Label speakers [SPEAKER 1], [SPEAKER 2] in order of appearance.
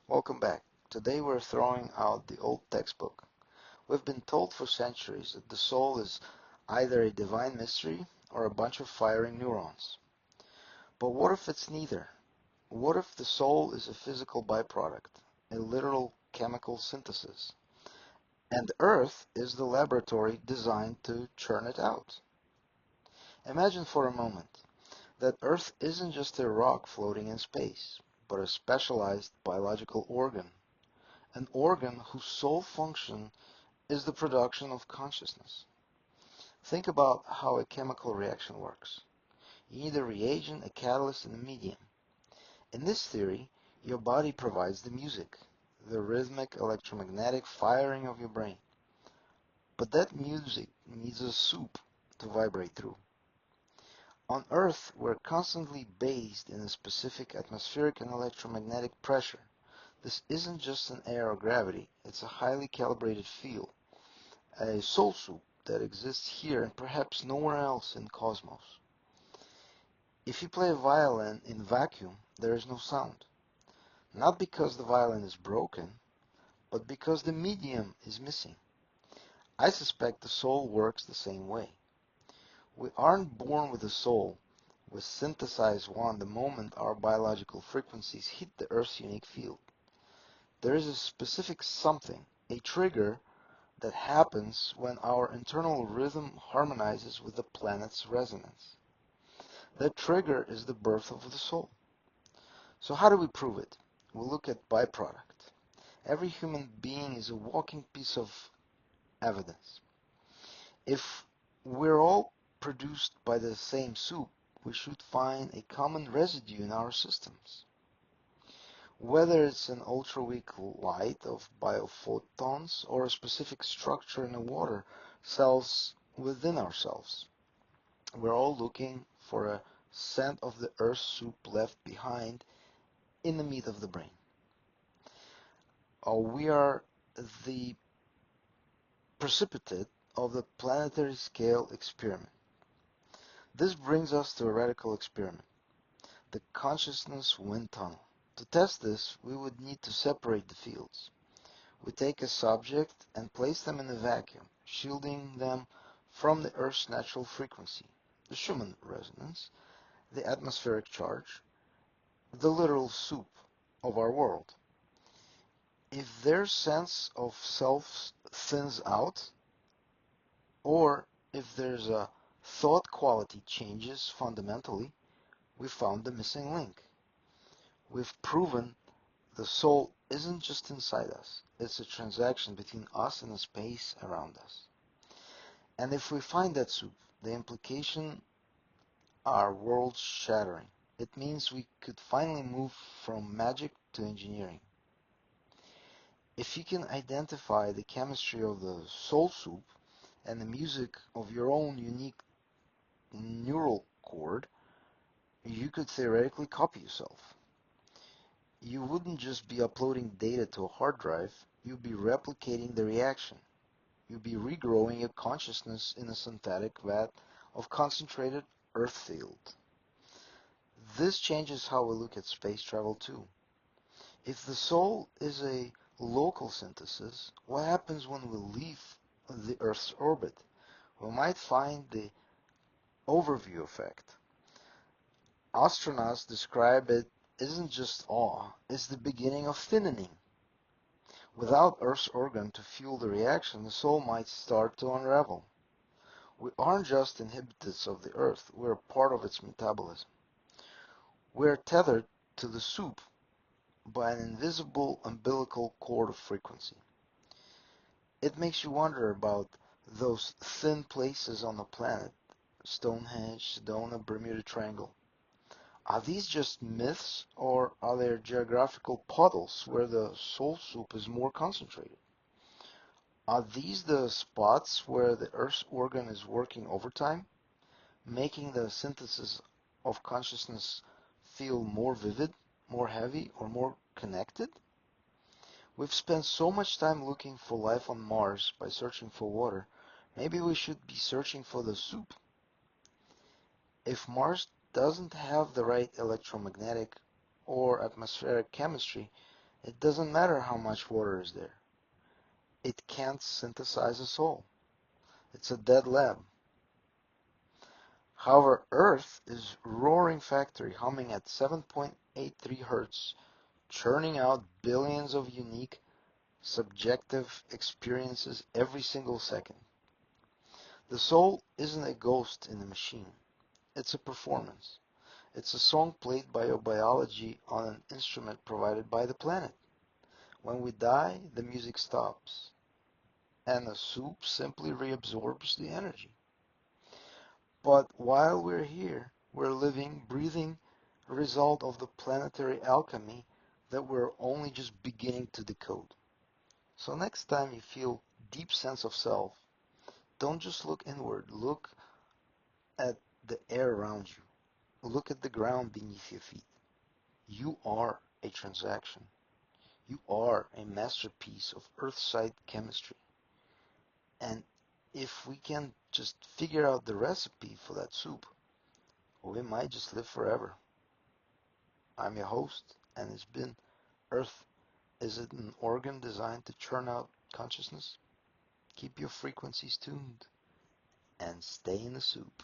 [SPEAKER 1] Welcome back. Today we're throwing out the old textbook. We've been told for centuries that the soul is either a divine mystery or a bunch of firing neurons. But what if it's neither? What if the soul is a physical byproduct, a literal chemical synthesis, and Earth is the laboratory designed to churn it out? Imagine for a moment that Earth isn't just a rock floating in space, but a specialized biological organ. An organ whose sole function is the production of consciousness. Think about how a chemical reaction works. You need a reagent, a catalyst, and a medium. In this theory, your body provides the music, the rhythmic electromagnetic firing of your brain. But that music needs a soup to vibrate through. On Earth, we're constantly bathed in a specific atmospheric and electromagnetic pressure. This isn't just an air or gravity, it's a highly calibrated field, a soul soup that exists here and perhaps nowhere else in cosmos. If you play a violin in vacuum, there is no sound. Not because the violin is broken, but because the medium is missing. I suspect the soul works the same way. We aren't born with a soul. We synthesize one the moment our biological frequencies hit the Earth's unique field. There is a specific something, a trigger, that happens when our internal rhythm harmonizes with the planet's resonance. That trigger is the birth of the soul. So how do we prove it? We look at byproduct. Every human being is a walking piece of evidence. If we're all produced by the same soup, we should find a common residue in our systems. Whether it's an ultra-weak light of biophotons or a specific structure in the water cells within ourselves, we're all looking for a scent of the earth soup left behind in the meat of the brain. We are the precipitate of the planetary scale experiment. This brings us to a radical experiment, the consciousness wind tunnel. To test this, we would need to separate the fields. We take a subject and place them in a vacuum, shielding them from the Earth's natural frequency, the Schumann resonance, the atmospheric charge, the literal soup of our world. If their sense of self thins out, or if there's a thought quality changes fundamentally, we found the missing link. We've proven the soul isn't just inside us, it's a transaction between us and the space around us. And if we find that soup, the implications are world-shattering. It means we could finally move from magic to engineering. If you can identify the chemistry of the soul soup and the music of your own unique neural cord, you could theoretically copy yourself. You wouldn't just be uploading data to a hard drive, you'd be replicating the reaction. You'd be regrowing your consciousness in a synthetic vat of concentrated earth field. This changes how we look at space travel too. If the soul is a local synthesis, what happens when we leave the Earth's orbit? We might find the overview effect. Astronauts describe it isn't just awe, it's the beginning of thinning. Without Earth's organ to fuel the reaction, the soul might start to unravel. We aren't just inhabitants of the Earth, we're part of its metabolism. We're tethered to the soup by an invisible umbilical cord of frequency. It makes you wonder about those thin places on the planet, Stonehenge, Sedona, Bermuda Triangle. Are these just myths, or are there geographical puddles where the soul soup is more concentrated? Are these the spots where the Earth's organ is working overtime, making the synthesis of consciousness feel more vivid, more heavy, or more connected? We've spent so much time looking for life on Mars by searching for water. Maybe we should be searching for the soup. If Mars doesn't have the right electromagnetic or atmospheric chemistry, It doesn't matter how much water is there. It can't synthesize a soul. It's a dead lab. However, Earth is roaring factory humming at 7.83 hertz, churning out billions of unique, subjective experiences every single second. The soul isn't a ghost in the machine. It's a performance. It's a song played by your biology on an instrument provided by the planet. When we die, the music stops, and the soup simply reabsorbs the energy. But while we're here, we're living, breathing, a result of the planetary alchemy that we're only just beginning to decode. So next time you feel deep sense of self, don't just look inward, look at the air around you. Look at the ground beneath your feet. You are a transaction. You are a masterpiece of earthside chemistry. And if we can just figure out the recipe for that soup, we might just live forever. I'm your host, and it's been Earth. Is it an organ designed to churn out consciousness? Keep your frequencies tuned and stay in the soup.